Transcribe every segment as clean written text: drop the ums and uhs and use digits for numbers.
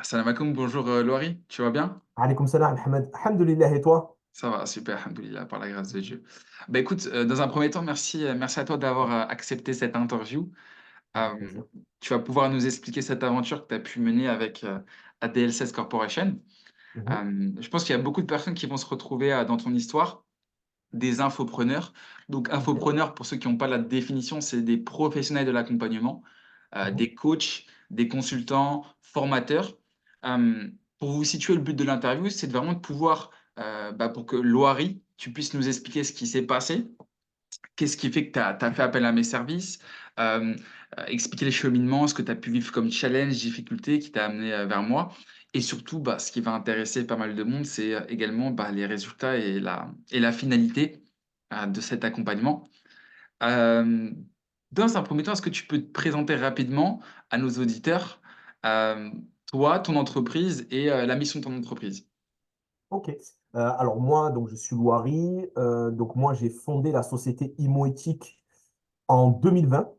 Salam alaikum, bonjour Loari, tu vas bien? Alaykoum salam, Ahmed. Alhamdulillah, et toi? Ça va, super, alhamdoulilah, par la grâce de Dieu. Bah écoute, dans un premier temps, merci à toi d'avoir accepté cette interview. Avec Euh, plaisir. Tu vas pouvoir nous expliquer cette aventure que tu as pu mener avec ADL16 Corporation. Mhm, Je pense qu'il y a beaucoup de personnes qui vont se retrouver dans ton histoire, des infopreneurs. Donc, ok, infopreneurs, pour ceux qui n'ont pas la définition, c'est des professionnels de l'accompagnement, mhm, des coachs, des consultants, formateurs. Euh, pour vous situer, le but de l'interview, c'est de vraiment de pouvoir, pour que Loari, tu puisses nous expliquer ce qui s'est passé, qu'est-ce qui fait que tu as fait appel à mes services, euh, expliquer les cheminements, ce que tu as pu vivre comme challenge, difficulté qui t'a amené vers moi. Et surtout, ce qui va intéresser pas mal de monde, c'est également les résultats et la finalité de cet accompagnement. Euh, Dans un premier temps, est-ce que tu peux te présenter rapidement à nos auditeurs, euh, toi, ton entreprise et la mission de ton entreprise? ok. Alors moi, donc je suis Louari. Donc moi, j'ai fondé la société Imoéthique en 2020.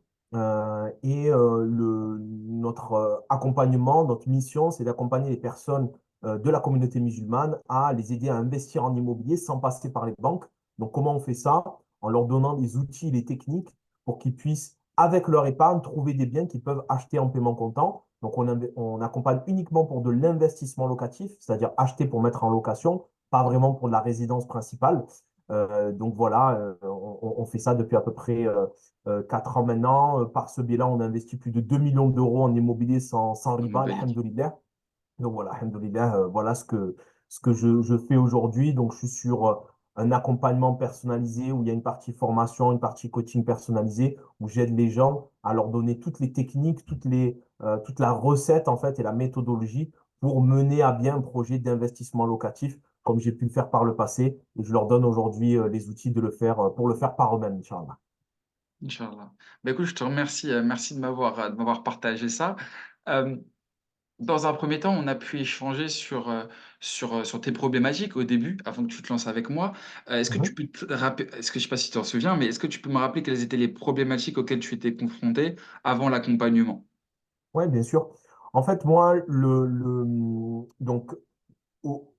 Notre accompagnement, notre mission, c'est d'accompagner les personnes de la communauté musulmane à les aider à investir en immobilier sans passer par les banques. Donc comment on fait ça? En leur donnant des outils, les techniques pour qu'ils puissent, avec leur épargne, trouver des biens qu'ils peuvent acheter en paiement comptant. Donc on accompagne uniquement pour de l'investissement locatif, c'est-à-dire acheter pour mettre en location, pas vraiment pour de la résidence principale. Donc voilà, on fait ça depuis à peu près 4 ans maintenant. Par ce biais-là, on a investi plus de 2 millions d'euros en immobilier sans riba, Magnifique. alhamdoulilah. Donc voilà, alhamdoulilah, voilà ce que je fais aujourd'hui. Donc je suis sur un accompagnement personnalisé où il y a une partie formation, une partie coaching personnalisé, où j'aide les gens à leur donner toutes les techniques, toute la recette en fait et la méthodologie pour mener à bien un projet d'investissement locatif, comme j'ai pu le faire par le passé. Et je leur donne aujourd'hui les outils de le faire, pour le faire par eux-mêmes, Inch'Allah. Inch'Allah. Écoute, je te remercie, merci de m'avoir partagé ça. Euh, Dans un premier temps, on a pu échanger sur tes problématiques au début, avant que tu te lances avec moi. Est-ce que tu Mhm. peux te rappeler, est-ce que je sais pas si tu t'en souviens, mais est-ce que tu peux me rappeler quelles étaient les problématiques auxquelles tu étais confronté avant l'accompagnement? Oui, bien sûr. En fait, moi, donc, au-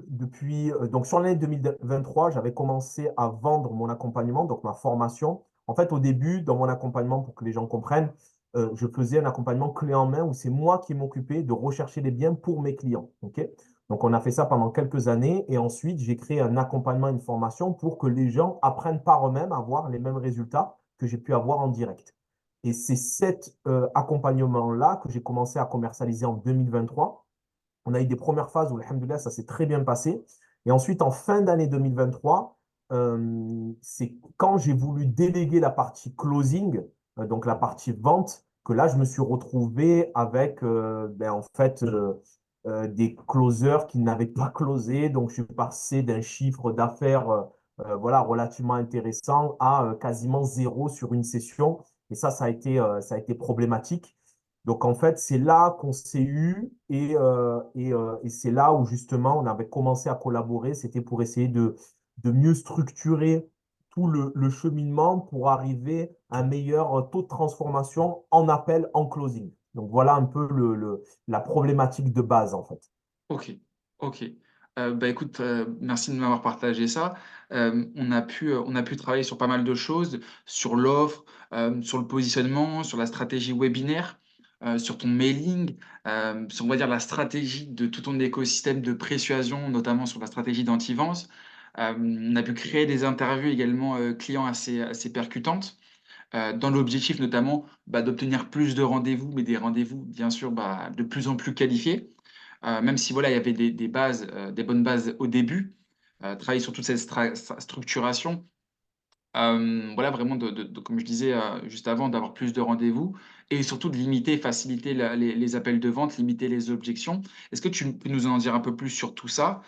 donc sur l'année 2023, j'avais commencé à vendre mon accompagnement, donc ma formation. En fait, au début, dans mon accompagnement, pour que les gens comprennent, je faisais un accompagnement clé en main où c'est moi qui m'occupais de rechercher les biens pour mes clients. OK? Donc, on a fait ça pendant quelques années et ensuite, j'ai créé un accompagnement, une formation pour que les gens apprennent par eux-mêmes à avoir les mêmes résultats que j'ai pu avoir en direct. Et c'est cet accompagnement-là que j'ai commencé à commercialiser en 2023. On a eu des premières phases où, alhamdoulilah, ça s'est très bien passé. Et ensuite, en fin d'année 2023, c'est quand j'ai voulu déléguer la partie closing, donc la partie vente, que là, je me suis retrouvé avec en fait des closers qui n'avaient pas closé. Donc, je suis passé d'un chiffre d'affaires voilà, relativement intéressant à quasiment zéro sur une session. Et ça a été problématique. Donc, en fait, c'est là qu'on s'est eu et c'est là où justement on avait commencé à collaborer. C'était pour essayer de mieux structurer tout le cheminement pour arriver à un meilleur taux de transformation en appel, en closing. Donc, voilà un peu la problématique de base, en fait. Ok, ok. Écoute, merci de m'avoir partagé ça. On a pu travailler sur pas mal de choses, sur l'offre, sur le positionnement, sur la stratégie webinaire, sur ton mailing, sur, on va dire, la stratégie de tout ton écosystème de persuasion, notamment sur la stratégie d'anti-vente. On a pu créer des interviews également clients assez percutantes, dans l'objectif notamment d'obtenir plus de rendez-vous, mais des rendez-vous, bien sûr, de plus en plus qualifiés. Même si voilà, il y avait des bases, des bonnes bases au début, travailler sur toute cette structuration, voilà, vraiment, comme je disais juste avant, d'avoir plus de rendez-vous et surtout de limiter, faciliter les appels de vente, limiter les objections. Est-ce que tu peux nous en dire un peu plus sur tout ça?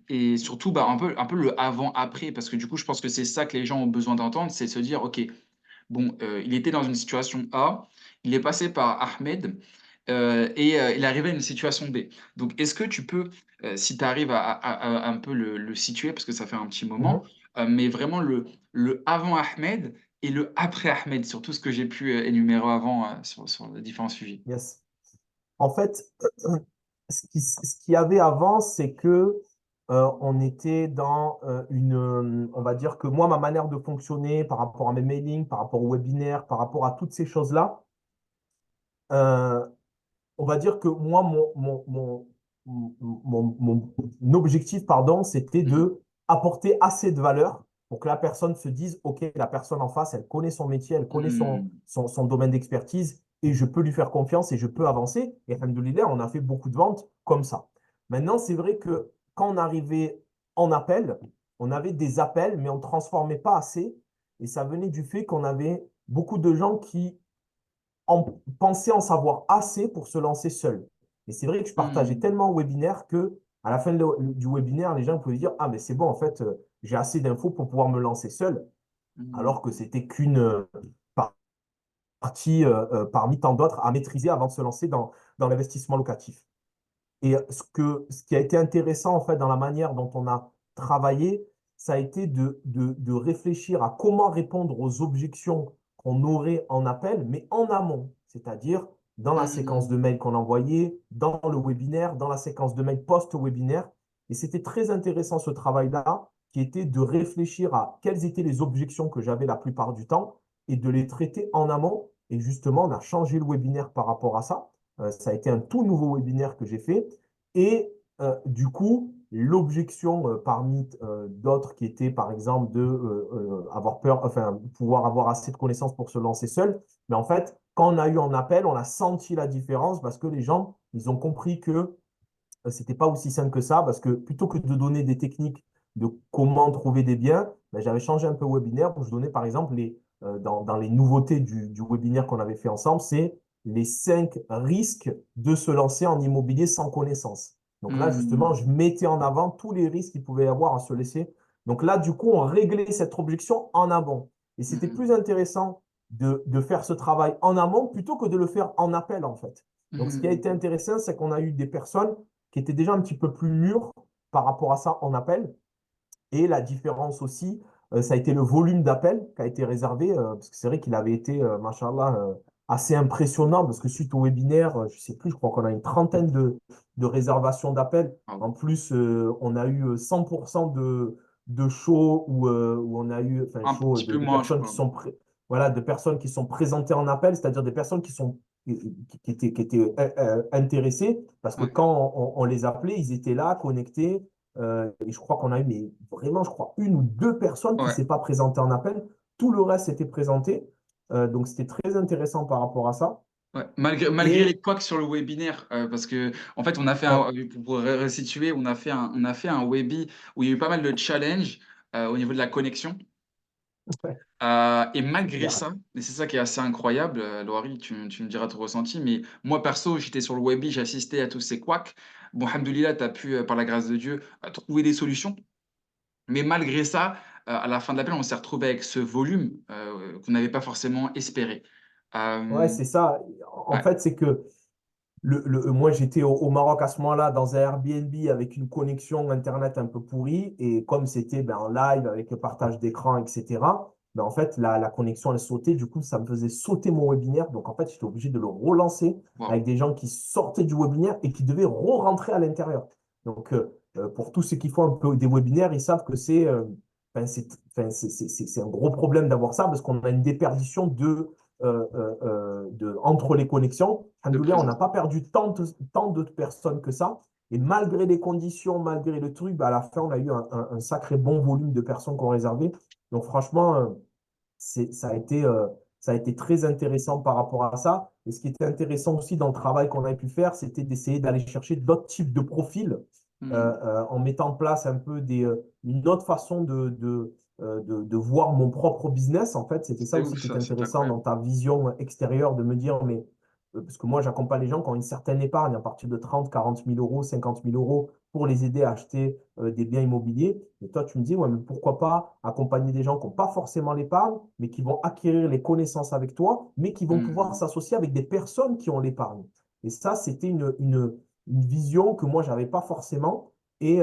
Et surtout, un peu le avant-après, parce que du coup, je pense que c'est ça que les gens ont besoin d'entendre, c'est se dire, OK, bon, il était dans une situation A, il est passé par Ahmed il est arrivé à une situation B. Donc, est-ce que tu peux, si tu arrives à un peu le situer, parce que ça fait un petit moment, Mhm. mais vraiment le avant Ahmed et le après Ahmed, sur tout ce que j'ai pu énumérer avant sur les différents sujets. Yes. En fait, ce qu'il y avait avant, c'est que on était dans on va dire que moi, ma manière de fonctionner par rapport à mes mailings, par rapport aux webinaires, par rapport à toutes ces choses-là, euh, on va dire que moi, mon objectif, pardon, c'était Mhm. de apporter assez de valeur pour que la personne se dise, OK, la personne en face, elle connaît son métier, elle connaît Mhm. son domaine d'expertise et je peux lui faire confiance et je peux avancer. Et alhamdoulilah, on a fait beaucoup de ventes comme ça. Maintenant, c'est vrai que quand on arrivait en appel, on avait des appels, mais on ne transformait pas assez. Et ça venait du fait qu'on avait beaucoup de gens qui penser en savoir assez pour se lancer seul. Et c'est vrai que je partageais Mhm. tellement au webinaire que à la fin du webinaire, les gens pouvaient dire, ah, mais c'est bon, en fait, j'ai assez d'infos pour pouvoir me lancer seul, alors que Mhm. c'était qu'une partie parmi tant d'autres à maîtriser avant de se lancer dans l'investissement locatif. Et ce qui a été intéressant, en fait, dans la manière dont on a travaillé, ça a été de réfléchir à comment répondre aux objections qu'on aurait en appel, mais en amont, c'est-à-dire dans la séquence de Mhm. mails qu'on envoyait, dans le webinaire, dans la séquence de mails post-webinaire. Et c'était très intéressant ce travail-là, qui était de réfléchir à quelles étaient les objections que j'avais la plupart du temps et de les traiter en amont. Et justement, on a changé le webinaire par rapport à ça. Ça a été un tout nouveau webinaire que j'ai fait. Et du coup, l'objection parmi d'autres qui était, par exemple, de avoir peur, enfin, pouvoir avoir assez de connaissances pour se lancer seul. Mais en fait, quand on a eu un appel, on a senti la différence parce que les gens, ils ont compris que c'était pas aussi simple que ça, parce que plutôt que de donner des techniques de comment trouver des biens, ben, j'avais changé un peu le webinaire où je donnais par exemple dans les nouveautés du webinaire qu'on avait fait ensemble, c'est les 5 risques de se lancer en immobilier sans connaissance. Donc là, justement, je Mhm. mettais en avant tous les risques qu'il pouvait y avoir à se laisser. Donc là, du coup, on réglait cette objection en amont. Et c'était plus Mhm. intéressant de faire ce travail en amont plutôt que de le faire en appel, en fait. Donc, ce qui a été Mhm. intéressant, c'est qu'on a eu des personnes qui était déjà un petit peu plus mûr par rapport à ça en appel. Et la différence aussi, ça a été le volume d'appels qui a été réservé, parce que c'est vrai qu'il avait été, machallah, assez impressionnant, parce que suite au webinaire, je ne sais plus, je crois qu'on a une trentaine de réservations d'appels. Ah, En plus, on a eu 100% de shows où on a eu, enfin, un shows petit peu de moins, je personnes qui crois. sont, voilà, de personnes qui sont présentées en appel, c'est-à-dire des personnes qui étaient intéressées, parce que Ouais. quand on les appelait, ils étaient là, connectés. Et je crois qu'on a eu, mais vraiment, je crois, une ou deux personnes qui ne Ouais. s'est pas présentées en appel. Tout le reste s'était présenté. Donc, c'était très intéressant par rapport à ça. Ouais. Malgré les Et couacs sur le webinaire, parce que en fait, on a fait ouais, pour resituer, on a fait un webi où il y a eu pas mal de challenges au niveau de la connexion. Et c'est malgré clair. ça, et c'est ça qui est assez incroyable, Loari, tu me diras ton ressenti, mais moi perso, j'étais sur le webi, j'assistais à tous ces couacs. Bon, alhamdoulilah, tu as pu, par la grâce de Dieu, trouver des solutions. Mais malgré ça, à la fin de l'appel, on s'est retrouvé avec ce volume qu'on n'avait pas forcément espéré. Ouais, Euh, c'est ça. En ouais, fait, c'est que moi, j'étais au Maroc à ce moment-là dans un Airbnb avec une connexion Internet un peu pourrie. Et comme c'était en live avec le partage d'écran, etc., en fait, la connexion, elle sautait. Du coup, ça me faisait sauter mon webinaire. Donc, en fait, j'étais obligé de le relancer wow. avec des gens qui sortaient du webinaire et qui devaient re-rentrer à l'intérieur. Donc, pour tous ceux qui font un peu des webinaires, ils savent que c'est un gros problème d'avoir ça parce qu'on a une déperdition entre les connexions. De Alhamdoulilah, on n'a présence. pas perdu tant de personnes que ça. Et malgré les conditions, malgré le truc, à la fin, on a eu un sacré bon volume de personnes qu'on réservé. Donc franchement, ça a été très intéressant par rapport à ça. Et ce qui était intéressant aussi dans le travail qu'on a pu faire, c'était d'essayer d'aller chercher d'autres types de profils Hmm. en mettant en place un peu une autre façon de voir mon propre business. En fait, c'était ça C'était aussi ouf, qui ça, était c'était intéressant dans incroyable. ta vision extérieure de me dire, mais parce que moi, j'accompagne les gens qui ont une certaine épargne à partir de 30, 40 000 euros, 50 000 euros pour les aider à acheter des biens immobiliers. Et toi, tu me dis, ouais, mais pourquoi pas accompagner des gens qui n'ont pas forcément l'épargne, mais qui vont acquérir les connaissances avec toi, mais qui vont pouvoir Hmm. s'associer avec des personnes qui ont l'épargne. Et ça, c'était une vision que moi, je n'avais pas forcément. Et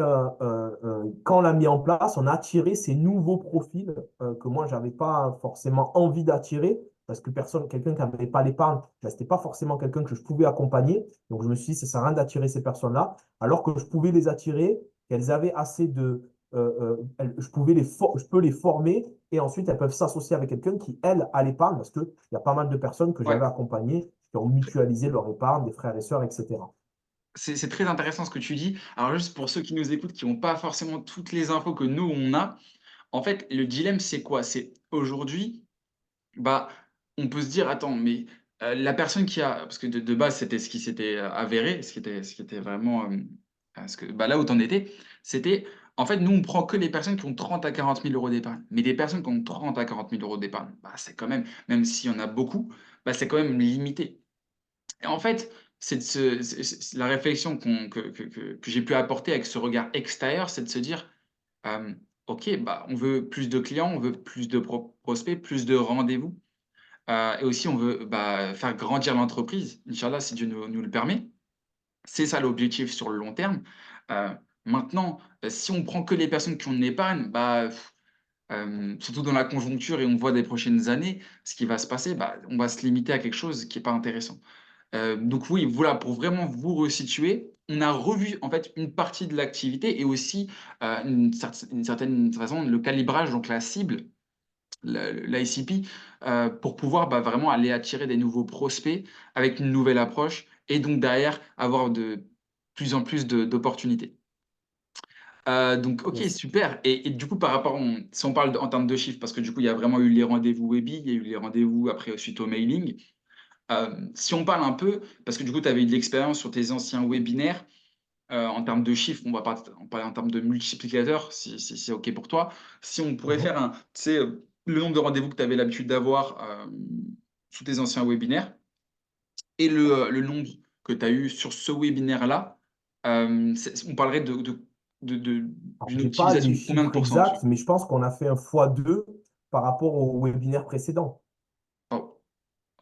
quand on l'a mis en place, on a attiré ces nouveaux profils que moi, je n'avais pas forcément envie d'attirer parce que quelqu'un qui n'avait pas l'épargne, ben, ce n'était pas forcément quelqu'un que je pouvais accompagner. Donc, je me suis dit, ça ne sert à rien d'attirer ces personnes-là, alors que je pouvais les attirer, qu'elles avaient assez de… je peux les former et ensuite elles peuvent s'associer avec quelqu'un qui, elle, a l'épargne, parce qu'il y a pas mal de personnes que Ouais. j'avais accompagnées qui ont mutualisé leur épargne, des frères et sœurs, etc. C'est très intéressant ce que tu dis. Alors, juste pour ceux qui nous écoutent, qui n'ont pas forcément toutes les infos que nous, on a, en fait, le dilemme, c'est quoi? C'est aujourd'hui, bah, on peut se dire, attends, mais la personne qui a, parce que de base, c'était ce qui s'était avéré, ce qui était vraiment, bah, là où tu en étais, c'était, en fait, nous, on prend que les personnes qui ont 30 à 40 000 euros d'épargne. Mais des personnes qui ont 30 à 40 000 euros d'épargne, bah, c'est quand même, même s'il y en a beaucoup, bah, c'est quand même limité. Et en fait, la réflexion que j'ai pu apporter avec ce regard extérieur, c'est de se dire, euh, OK, bah, on veut plus de clients, on veut plus de prospects, plus de rendez-vous. Et aussi, on veut bah, faire grandir l'entreprise, Inch'Allah, si Dieu nous le permet. C'est ça l'objectif sur le long terme. Euh, Maintenant, si on prend que les personnes qui ont une épargne, bah, surtout dans la conjoncture et on voit des prochaines années, ce qui va se passer, bah, on va se limiter à quelque chose qui n'est pas intéressant. Donc oui, voilà, pour vraiment vous resituer, on a revu en fait une partie de l'activité et aussi une certaine façon le calibrage, donc la cible, l'ICP, pour pouvoir bah, vraiment aller attirer des nouveaux prospects avec une nouvelle approche et donc derrière avoir de plus en plus d'opportunités. Donc ok, Yes. super. Et du coup, par rapport, si on parle en termes de chiffres, parce que du coup, il y a vraiment eu les rendez-vous Webi, il y a eu les rendez-vous après suite au mailing. Si on parle un peu, parce que du coup, tu avais eu de l'expérience sur tes anciens webinaires, en termes de chiffres, on parler en termes de multiplicateurs, si c'est OK pour toi. Si on pourrait Mhm. faire tu sais, le nombre de rendez-vous que tu avais l'habitude d'avoir sous tes anciens webinaires et le nombre que tu as eu sur ce webinaire-là, on parlerait Alors, d'une je n'ai pas optimisation les de combien de chiffres pourcents exacts, dessus? mais je pense qu'on a fait un x2 par rapport au webinaire précédent. Oh,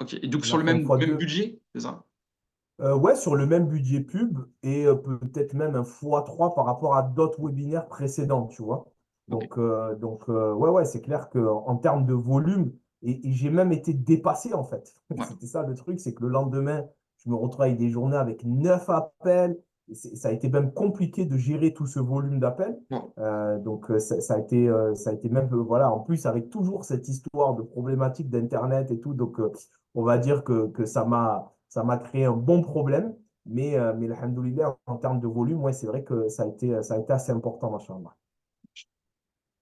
OK. Et donc On sur a le fait un même x2. budget, c'est ça? Ouais, sur le même budget pub et peut-être même un x3 par rapport à d'autres webinaires précédents, tu vois. OK. Ouais, ouais, c'est clair qu'en termes de volume, et j'ai même été dépassé en fait. Ouais. C'était ça le truc, c'est que le lendemain, je me retrouve avec des journées avec 9 appels. Ça a été même compliqué de gérer tout ce volume d'appels. Bon. Ça a été même, voilà, en plus avec toujours cette histoire de problématique d'Internet et tout. On va dire que ça m'a créé un bon problème. Mais alhamdoulilah, en termes de volume, ouais, c'est vrai que ça a été assez important, machallah.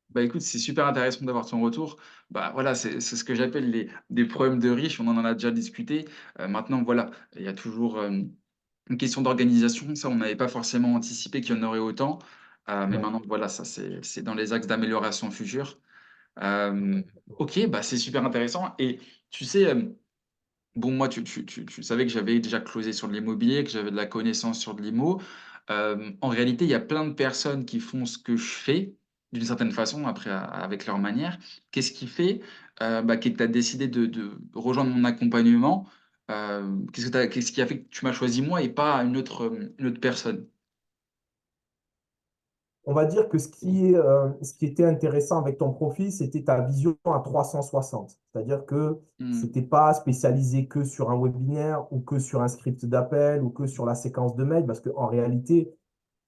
Bah écoute, c'est super intéressant d'avoir ton retour. Bah voilà, c'est ce que j'appelle des problèmes de riches. On en a déjà discuté. Maintenant, voilà, il y a toujours une question d'organisation. Ça, on n'avait pas forcément anticipé qu'il y en aurait autant. Mais Ouais. maintenant, voilà, ça, c'est dans les axes d'amélioration future. Euh, ok, bah c'est super intéressant. Et tu sais, bon, moi, tu savais que j'avais déjà closé sur de l'immobilier, que j'avais de la connaissance sur de l'IMO. En réalité, il y a plein de personnes qui font ce que je fais, d'une certaine façon, après, avec leur manière. Qu'est-ce qui fait bah, que tu as décidé de rejoindre mon accompagnement? Qu'est-ce qui a fait que tu m'as choisi moi et pas une autre personne? On va dire que ce qui était intéressant avec ton profil, c'était ta vision à 360. C'est-à-dire que Hmm, c'était pas spécialisé que sur un webinaire ou que sur un script d'appel ou que sur la séquence de mails, parce qu'en réalité,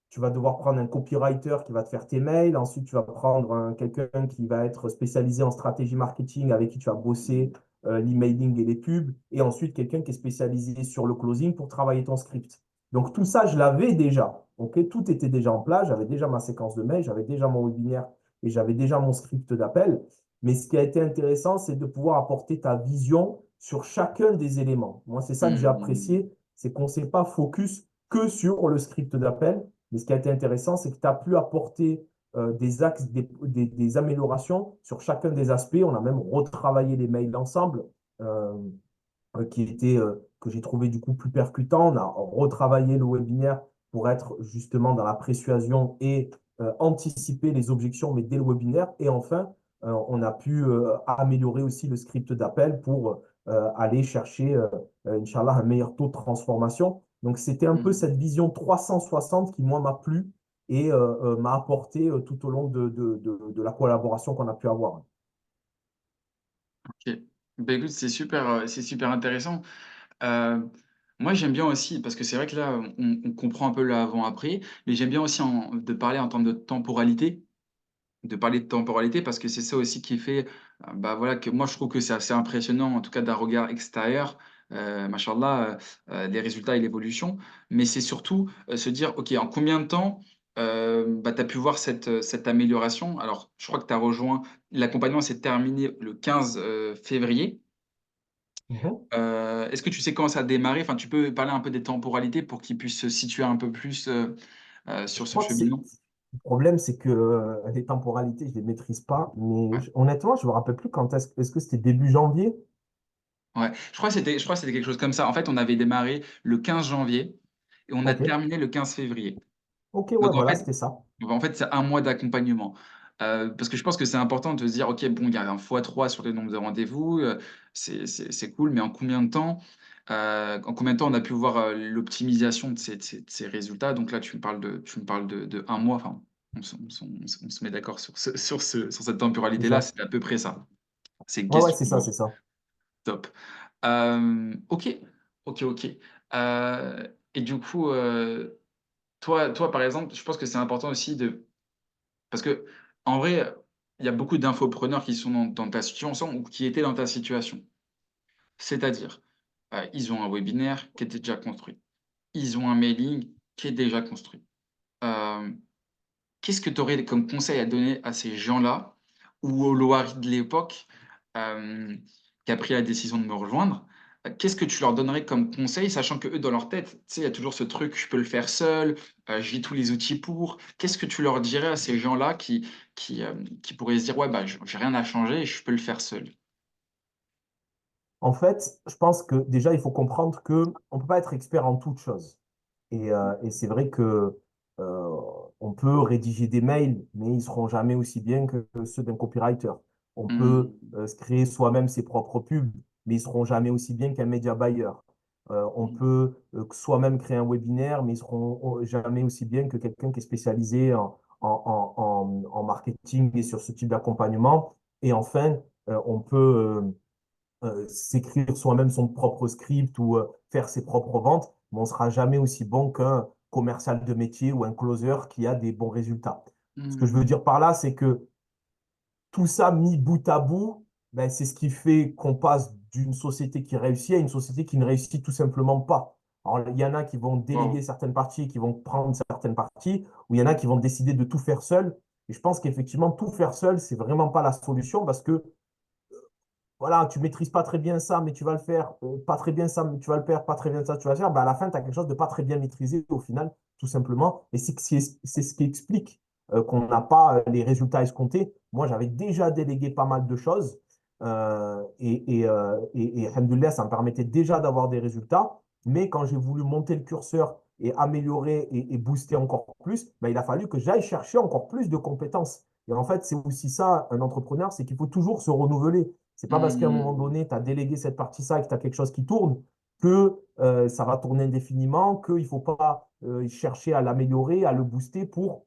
tu vas devoir prendre un copywriter qui va te faire tes mails. Ensuite, tu vas prendre quelqu'un qui va être spécialisé en stratégie marketing avec qui tu vas bosser l'emailing et les pubs. Et ensuite, quelqu'un qui est spécialisé sur le closing pour travailler ton script. Donc, tout ça, je l'avais déjà. Ok, tout était déjà en place. J'avais déjà ma séquence de mails, j'avais déjà mon webinaire et j'avais déjà mon script d'appel. Mais ce qui a été intéressant, c'est de pouvoir apporter ta vision sur chacun des éléments. Moi, c'est ça que j'ai hmm, apprécié, c'est qu'on ne s'est pas focus que sur le script d'appel, mais ce qui a été intéressant, c'est que tu as pu apporter des axes, des améliorations sur chacun des aspects. On a même retravaillé les mails ensemble, euh, que j'ai trouvé du coup plus percutant. On a retravaillé le webinaire pour être justement dans la persuasion et anticiper les objections, mais dès le webinaire. Et enfin, on a pu améliorer aussi le script d'appel pour aller chercher, Inch'Allah, un meilleur taux de transformation. Donc, c'était un peu hmm. cette vision 360 qui, moi, m'a plu et m'a apporté tout au long de la collaboration qu'on a pu avoir. Ok. Bah, écoute, c'est super intéressant. Heu, Moi, j'aime bien aussi parce que c'est vrai que là, on comprend un peu le avant-après, mais j'aime bien aussi de parler en termes de temporalité. De parler de temporalité parce que c'est ça aussi qui fait, bah, voilà, que moi je trouve que c'est assez impressionnant, en tout cas d'un regard extérieur, machallah, les résultats et l'évolution. Mais c'est surtout, se dire: «OK, en combien de temps, bah, tu as pu voir cette amélioration?» Alors, je crois que tu as rejoint l'accompagnement s'est terminé le 15 février. Mhm. Est-ce que tu sais quand ça a démarré? Enfin, tu peux parler un peu des temporalités pour qu'ils puissent se situer un peu plus, Je sur ce crois que c'est cheminement? le problème, c'est que les temporalités, je les maîtrise pas. Mais Ouais. honnêtement, je me rappelle plus quand est-ce que c'était début janvier? Ouais, je crois que c'était quelque chose comme ça. En fait, on avait démarré le 15 janvier et on a Ok. terminé le 15 février. Ok, Donc ouais, voilà, c'était ça. en fait, c'est un mois d'accompagnement. Parce que je pense que c'est important de se dire: «OK, bon, il y a un fois 3 sur le nombre de rendez-vous, c'est cool, mais en combien de temps?» En combien de temps on a pu voir, l'optimisation de ces résultats? Donc là, tu me parles de un mois, enfin, on se met d'accord sur cette C'est temporalité-là, ça. c'est à peu près ça. C'est une Ouais, ouais, question c'est de ça, mois. c'est ça. Top. OK, OK. Et du coup, toi, par exemple, je pense que c'est important aussi de parce qu'en vrai, il y a beaucoup d'infopreneurs qui sont dans ta situation ou qui étaient dans ta situation. C'est-à-dire, ils ont un webinaire qui était déjà construit. Ils ont un mailing qui est déjà construit. Hem Qu'est-ce que tu aurais comme conseil à donner à ces gens-là ou au Loïc de l'époque, hem, qui a pris la décision de me rejoindre? Qu'est-ce que tu leur donnerais comme conseil? Sachant qu'eux, dans leur tête, tu sais, il y a toujours ce truc: «Je peux le faire seul, j'ai tous les outils pour». Qu'est-ce que tu leur dirais à ces gens-là qui pourraient se dire: «Ouais, bah, je j'ai rien à changer et je peux le faire seul»? En fait, je pense que déjà, il faut comprendre que on peut pas être expert en toute chose. Et c'est vrai que euh, on peut rédiger des mails, mais ils seront jamais aussi bien que ceux d'un copywriter. On peut Mmh. se créer soi-même ses propres pubs, mais ils seront jamais aussi bien qu'un média buyer. On Mmh. peut soi-même créer un webinaire, mais ils seront jamais aussi bien que quelqu'un qui est spécialisé en marketing et sur ce type d'accompagnement. Et enfin, on peut s'écrire soi-même son propre script ou faire ses propres ventes, mais on ne sera jamais aussi bon qu'un commercial de métier ou un closer qui a des bons résultats. Ce que je Mmh. veux dire par là, c'est que tout ça mis bout à bout, ben, c'est ce qui fait qu'on passe d'une société qui réussit à une société qui ne réussit tout simplement pas. Alors, il y en a qui vont Waouh! déléguer certaines parties, qui vont prendre certaines parties, ou il y en a qui vont décider de tout faire seul. Et je pense qu'effectivement, tout faire seul, c'est vraiment pas la solution parce que voilà, tu maîtrises pas très bien ça, mais tu vas le faire, pas très bien ça, mais tu vas le faire, pas très bien ça, tu vas le faire, ben à la fin, tu as quelque chose de pas très bien maîtrisé au final, tout simplement. Et c'est ce qui explique qu'on n'a pas les résultats escomptés. Moi, j'avais déjà délégué pas mal de choses et alhamdoulilah, ça me permettait déjà d'avoir des résultats. Mais quand j'ai voulu monter le curseur et améliorer et booster encore plus, ben, il a fallu que j'aille chercher encore plus de compétences. Et en fait, c'est aussi ça, un entrepreneur, c'est qu'il faut toujours se renouveler. C'est pas parce qu'à un moment Mmh. donné, tu as délégué cette partie-là et que tu as quelque chose qui tourne que ça va tourner indéfiniment, qu'il ne faut pas chercher à l'améliorer, à le booster pour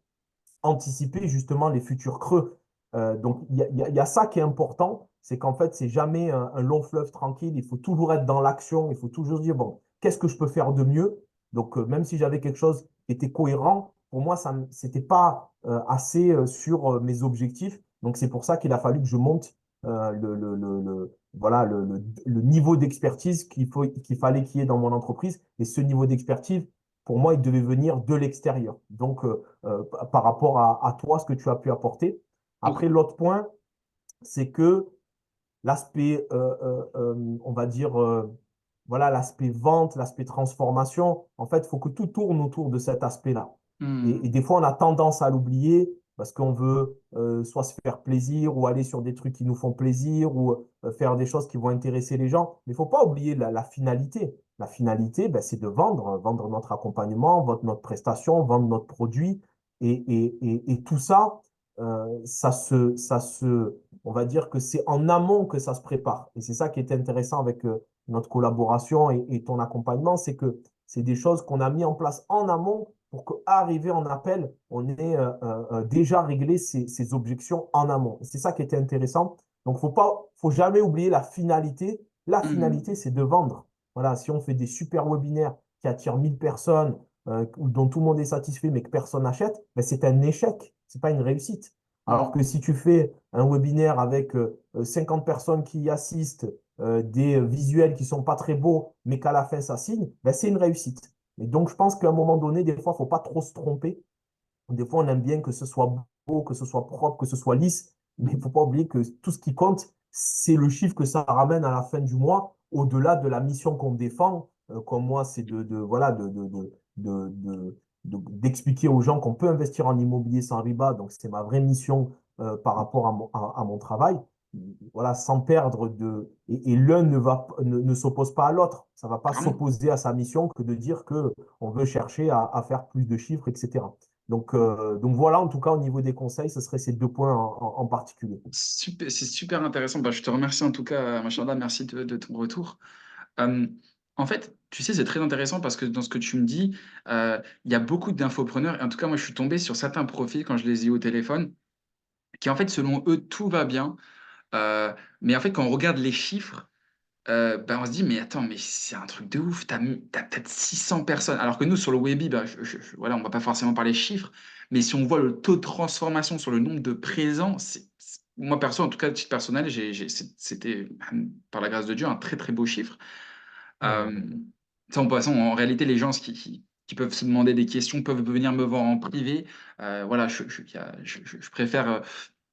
anticiper justement les futurs creux. Donc, il y a ça qui est important, c'est qu'en fait, c'est jamais un long fleuve tranquille. Il faut toujours être dans l'action. Il faut toujours dire, bon, qu'est-ce que je peux faire de mieux? Donc, même si j'avais quelque chose qui était cohérent, pour moi, ça n'était pas assez sur mes objectifs. Donc, c'est pour ça qu'il a fallu que je monte voilà, le niveau d'expertise qu'il fallait qu'il y ait dans mon entreprise. Et ce niveau d'expertise, pour moi, il devait venir de l'extérieur. Donc, par rapport à toi, ce que tu as pu apporter. OK. Après, l'autre point, c'est que l'aspect, on va dire, voilà, l'aspect vente, l'aspect transformation, en fait, il faut que tout tourne autour de cet aspect-là. Et Mmh. des fois, on a tendance à l'oublier parce qu'on veut soit se faire plaisir ou aller sur des trucs qui nous font plaisir ou faire des choses qui vont intéresser les gens. Mais il ne faut pas oublier la finalité. La finalité, ben, c'est de vendre, vendre notre accompagnement, vendre notre prestation, vendre notre produit. Et tout ça, on va dire que c'est en amont que ça se prépare. Et c'est ça qui est intéressant avec notre collaboration et ton accompagnement, c'est que c'est des choses qu'on a mis en place en amont pour qu'arrivé en appel, on ait déjà réglé ces objections en amont. Et c'est ça qui était intéressant. Donc, faut jamais oublier la finalité. La Mmh. finalité, c'est de vendre. Voilà, si on fait des super webinaires qui attirent 1000 personnes, ou dont tout le monde est satisfait, mais que personne n'achète, ben, c'est un échec. C'est pas une réussite. Alors que Mmh. si tu fais un webinaire avec 50 personnes qui y assistent, des visuels qui sont pas très beaux, mais qu'à la fin, ça signe, ben, c'est une réussite. Et donc, je pense qu'à un moment donné, des fois, il ne faut pas trop se tromper. Des fois, on aime bien que ce soit beau, que ce soit propre, que ce soit lisse, mais il ne faut pas oublier que tout ce qui compte, c'est le chiffre que ça ramène à la fin du mois, au-delà de la mission qu'on défend. Comme moi, c'est voilà, d'expliquer aux gens qu'on peut investir en immobilier sans riba. Donc, c'est ma vraie mission par rapport à mon travail. Voilà, sans perdre de. Et l'un ne s'oppose pas à l'autre. Ça ne va pas Clairement. s'opposer à sa mission que de dire qu'on veut chercher à faire plus de chiffres, etc. Donc voilà, en tout cas, au niveau des conseils, ce seraient ces deux points en particulier. C'est super intéressant. Bah, je te remercie en tout cas, Machallah, merci de ton retour. Euh, En fait, tu sais, c'est très intéressant parce que dans ce que tu me dis, il y a beaucoup d'infopreneurs. Et en tout cas, moi, je suis tombé sur certains profils quand je les ai eu au téléphone, qui en fait, selon eux, tout va bien. Euh, mais en fait, quand on regarde les chiffres, ben, on se dit, mais attends, mais c'est un truc de ouf. T'as peut-être 600 personnes. Alors que nous, sur le Webi, ben, voilà, on va pas forcément parler chiffres, mais si on voit le taux de transformation sur le nombre de présents, moi, perso, en tout cas, à titre personnel, c'était, par la grâce de Dieu, un très, très beau chiffre. Ouais. Euh, Ça, en passant, en réalité, les gens qui peuvent se demander des questions peuvent venir me voir en privé. Voilà, je préfère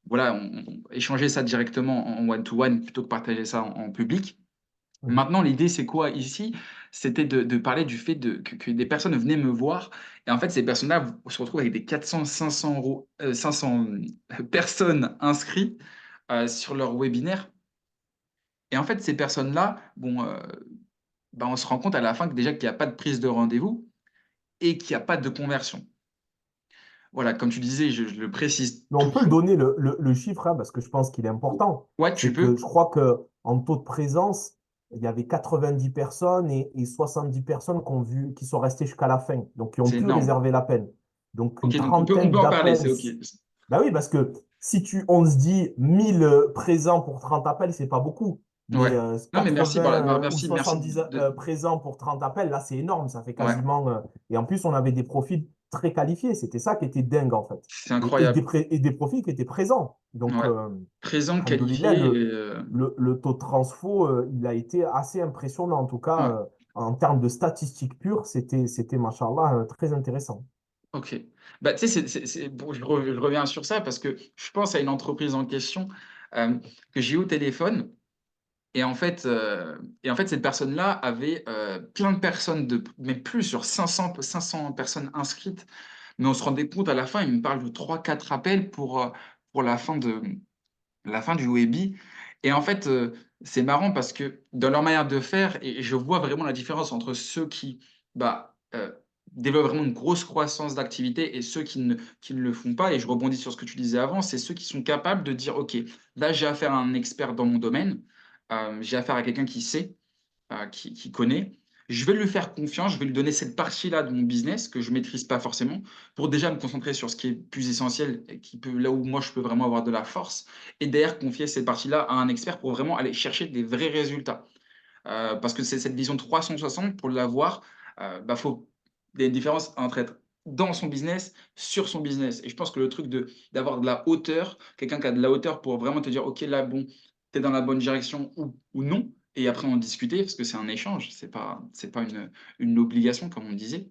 voilà, échanger ça directement en one-to-one plutôt que partager ça en public. Mhm. Maintenant, l'idée, c'est quoi ici? C'était de parler du fait que des personnes venaient me voir. Et en fait, ces personnes-là se retrouvent avec des 400, 500 euros, 500 personnes inscrites sur leur webinaire. Et en fait, ces personnes-là, bon, ben, on se rend compte à la fin que déjà qu'il n'y a pas de prise de rendez-vous et qu'il n'y a pas de conversion. Voilà, comme tu disais, je le précise Mais on peut le toujours. donner le chiffre, hein, parce que je pense qu'il est important. Ouais, tu C'est que peux. je crois qu'en taux de présence, il y avait 90 personnes et 70 personnes qui sont restées jusqu'à la fin, donc qui ont C'est pu énorme. réserver l'appel. Donc Ok, une donc on peut trentaine en parler, c'est d'appels. ok. Ben oui, parce que si on se dit 1000 présents pour 30 appels, c'est pas beaucoup. Mais Ouais. Non, mais merci, 80 bah, ou merci 70 présents pour 30 appels, là, c'est énorme. Ça fait Ouais, quasiment. Et en plus, on avait des profils très qualifiés. C'était ça qui était dingue, en fait. c'est Et incroyable. et des profils qui étaient présents. Donc, Ouais. Présent, alhamdoulilah, qualifié. le taux de transfo, il a été assez impressionnant. En tout cas, Ouais, en termes de statistiques pures, machallah, très intéressant. ok. Bah, tu sais, bon, je reviens sur ça parce que je pense à une entreprise en question que j'ai eu au téléphone. Et en fait, cette personne-là avait plein de personnes, mais plus sur 500 personnes inscrites. Mais on se rendait compte à la fin, il me parle de trois quatre appels pour la fin du Webi. Et en fait, c'est marrant parce que dans leur manière de faire, et je vois vraiment la différence entre ceux qui développent vraiment une grosse croissance d'activité et ceux qui ne le font pas. Et je rebondis sur ce que tu disais avant, c'est ceux qui sont capables de dire, OK, là, j'ai affaire à un expert dans mon domaine, j'ai affaire à quelqu'un qui sait, qui connaît. Je vais lui faire confiance, je vais lui donner cette partie-là de mon business que je ne maîtrise pas forcément pour déjà me concentrer sur ce qui est plus essentiel, et là où moi je peux vraiment avoir de la force, et derrière confier cette partie-là à un expert pour vraiment aller chercher des vrais résultats. Parce que c'est cette vision 360, pour l'avoir, faut il y a une différence entre être dans son business, sur son business. Et je pense que le truc d'avoir de la hauteur, quelqu'un qui a de la hauteur pour vraiment te dire, OK, là, bon, tu es dans la bonne direction ou non, et après en discuter, parce que c'est un échange, c'est pas une obligation, comme on disait.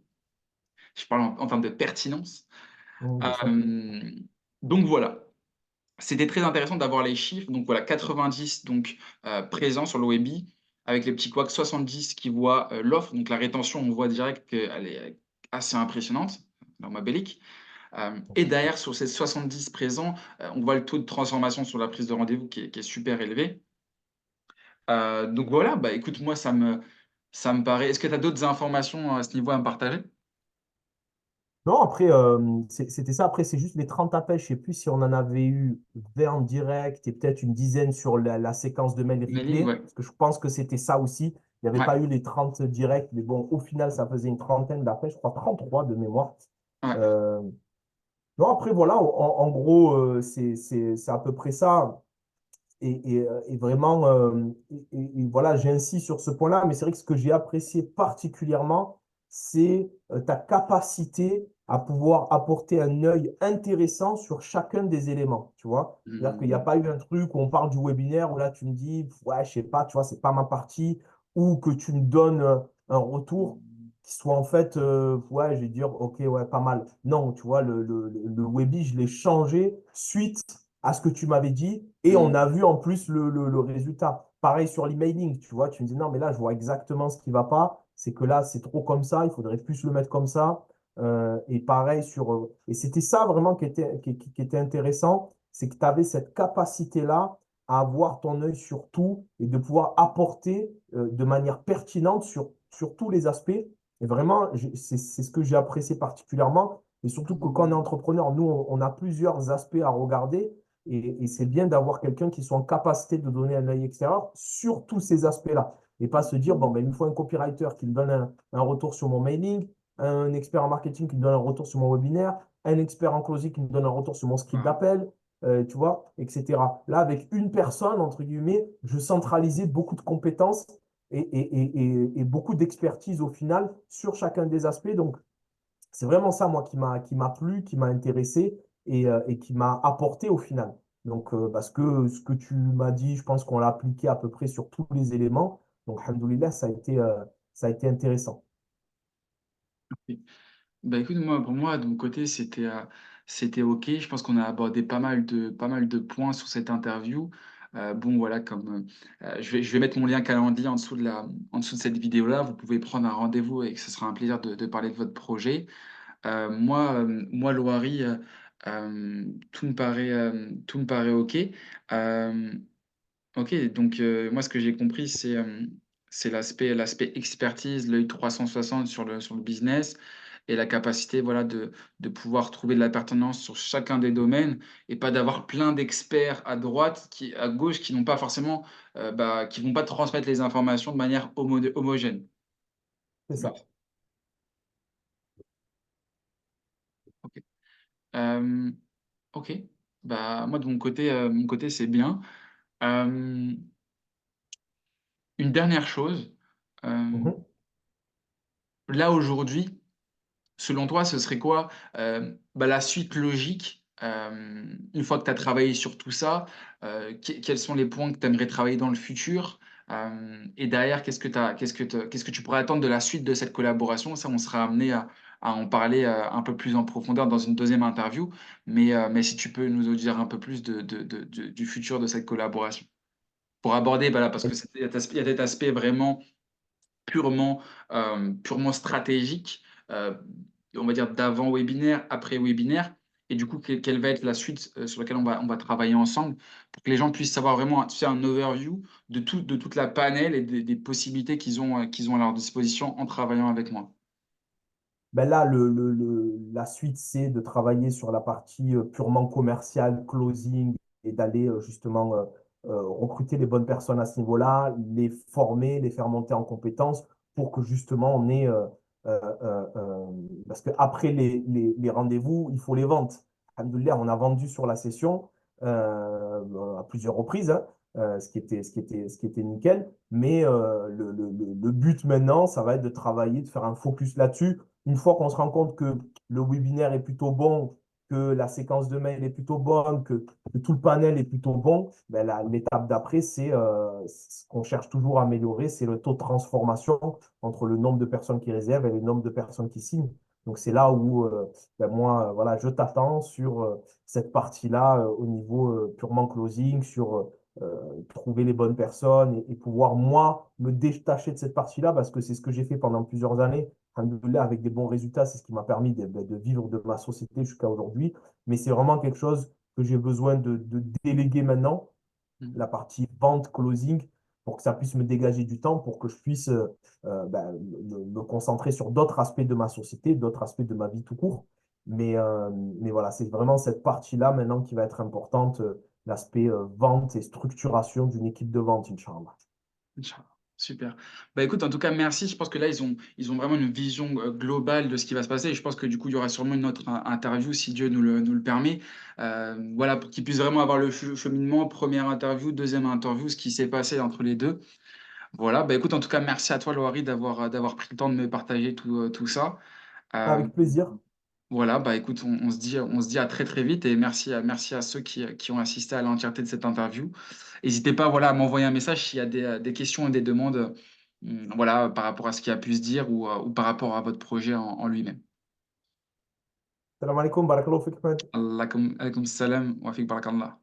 Je parle en termes de pertinence. Bien sûr. Euh, donc voilà, c'était très intéressant d'avoir les chiffres. Donc voilà, 90 donc, présents sur l'OEBI, avec les petits couacs 70 qui voient l'offre. Donc la rétention, on voit direct qu'elle est assez impressionnante, norma bellic. Et derrière, sur ces 70 présents, on voit le taux de transformation sur la prise de rendez-vous qui est super élevé. Donc voilà, bah, écoute, moi, ça me paraît. Est-ce que tu as d'autres informations à ce niveau à me partager? Non, après, c'était ça. Après, c'est juste les 30 appels. Je ne sais plus si on en avait eu 20 en direct et peut-être une dizaine sur la séquence de mail Mailing, replay. ouais. Parce que je pense que c'était ça aussi. Il n'y avait Ouais, pas eu les 30 directs. Mais bon, au final, ça faisait une trentaine d'appels. Je crois 33 de mémoire. ouais. Euh, non, après, voilà. En gros, c'est à peu près ça. et vraiment, voilà, j'insiste sur ce point-là, mais c'est vrai que ce que j'ai apprécié particulièrement, c'est ta capacité à pouvoir apporter un œil intéressant sur chacun des éléments, tu vois. C'est-à-dire qu'il n'y a Mhm. pas eu un truc où on parle du webinaire où là tu me dis, ouais, je sais pas, tu vois, c'est pas ma partie, ou que tu me donnes un retour qui soit en fait, ouais, je vais dire, ok, ouais, pas mal. Non, tu vois, le Webi, je l'ai changé suite à ce que tu m'avais dit et on a Mhm. vu en plus le résultat. Pareil sur l'emailing, tu vois, tu me dis, non, mais là, je vois exactement ce qui ne va pas. C'est que là, c'est trop comme ça, il faudrait plus le mettre comme ça. Et pareil sur. Et c'était ça vraiment qui était intéressant, c'est que tu avais cette capacité-là à avoir ton œil sur tout et de pouvoir apporter de manière pertinente sur tous les aspects. Et vraiment, c'est ce que j'ai apprécié particulièrement. Et surtout que quand on est entrepreneur, nous, on a plusieurs aspects à regarder. Et c'est bien d'avoir quelqu'un qui soit en capacité de donner un œil extérieur sur tous ces aspects-là. Et pas se dire, bon, ben, il me faut un copywriter qui me donne un retour sur mon mailing, un expert en marketing qui me donne un retour sur mon webinaire, un expert en closing qui me donne un retour sur mon script Voilà. d'appel, tu vois, etc. Là, avec une personne, entre guillemets, je centralisais beaucoup de compétences et beaucoup d'expertise au final sur chacun des aspects. Donc, c'est vraiment ça, moi, qui m'a plu, qui m'a intéressé et qui m'a apporté au final. Donc, parce que ce que tu m'as dit, je pense qu'on l'a appliqué à peu près sur tous les éléments. Donc, alhamdoulilah, ça a été intéressant. Ok. Bah, écoute, moi, pour moi, de mon côté, c'était OK. Je pense qu'on a abordé pas mal de points sur cette interview. Bon, voilà, comme je vais mettre mon lien calendrier en dessous de cette vidéo-là. Vous pouvez prendre un rendez-vous et que ce sera un plaisir de parler de votre projet. Moi, Louari, tout me paraît OK. Euh, OK, donc moi, ce que j'ai compris, c'est l'aspect expertise, l'œil 360 sur le business et la capacité, voilà, de pouvoir trouver de la pertinence sur chacun des domaines et pas d'avoir plein d'experts à droite, à gauche, qui n'ont pas forcément, qui vont pas transmettre les informations de manière homogène. C'est Oui. ça. OK. Euh, OK. Bah, moi, de mon côté, c'est bien. Euh, une dernière chose. euh, Mhm. Là, aujourd'hui, selon toi, ce serait quoi la suite logique une fois que tu as travaillé sur tout ça, quels sont les points que tu aimerais travailler dans le futur et derrière, qu'est-ce que tu pourrais attendre de la suite de cette collaboration? Ça, on sera amené à en parler un peu plus en profondeur dans une deuxième interview, mais si tu peux nous en dire un peu plus du futur de cette collaboration. Pour aborder, voilà, parce que il y a cet aspect vraiment purement stratégique, on va dire d'avant webinaire, après webinaire, et du coup, quelle va être la suite sur laquelle on va travailler ensemble pour que les gens puissent savoir vraiment, tu sais, un overview de toute la panel et des possibilités qu'ils ont à leur disposition en travaillant avec moi. Ben là, la suite, c'est de travailler sur la partie purement commerciale, closing, et d'aller justement recruter les bonnes personnes à ce niveau-là, les former, les faire monter en compétences pour que justement on ait... parce qu'après les rendez-vous, il faut les ventes. Alhamdoulilah, on a vendu sur la session à plusieurs reprises, hein, ce qui était nickel. Mais le but maintenant, ça va être de travailler, de faire un focus là-dessus une fois qu'on se rend compte que le webinaire est plutôt bon, que la séquence de mail est plutôt bonne, que tout le panel est plutôt bon, ben l'étape d'après, c'est ce qu'on cherche toujours à améliorer, c'est le taux de transformation entre le nombre de personnes qui réservent et le nombre de personnes qui signent. Donc, c'est là où ben moi, voilà, je t'attends sur cette partie-là au niveau purement closing, sur trouver les bonnes personnes et pouvoir, moi, me détacher de cette partie-là parce que c'est ce que j'ai fait pendant plusieurs années alhamdoulilah, avec des bons résultats, c'est ce qui m'a permis de vivre de ma société jusqu'à aujourd'hui. Mais c'est vraiment quelque chose que j'ai besoin de déléguer maintenant, Mm. la partie vente, closing, pour que ça puisse me dégager du temps, pour que je puisse me concentrer sur d'autres aspects de ma société, d'autres aspects de ma vie tout court. Mais voilà, c'est vraiment cette partie-là maintenant qui va être importante, l'aspect vente et structuration d'une équipe de vente, Inch'Allah. Inch'Allah. Super. Bah, écoute, en tout cas, merci. Je pense que là, ils ont vraiment une vision, globale de ce qui va se passer et je pense que, du coup, il y aura sûrement une autre in interview si Dieu nous le permet. Voilà, pour qu'ils puissent vraiment avoir le cheminement, première interview, deuxième interview, ce qui s'est passé entre les 2. Voilà, bah, écoute, en tout cas, merci à toi, Louari, d'avoir pris le temps de me partager tout ça. Hem, Avec plaisir. voilà, bah, écoute, on se dit à très, très vite et merci à ceux qui ont assisté à l'entièreté de cette interview. N'hésitez pas, voilà, à m'envoyer un message s'il y a des questions et des demandes, voilà, par rapport à ce qui a pu se dire ou par rapport à votre projet en lui-même. Salam alaikum, barakallahu fik. Alaikum salam wa fik barakallah.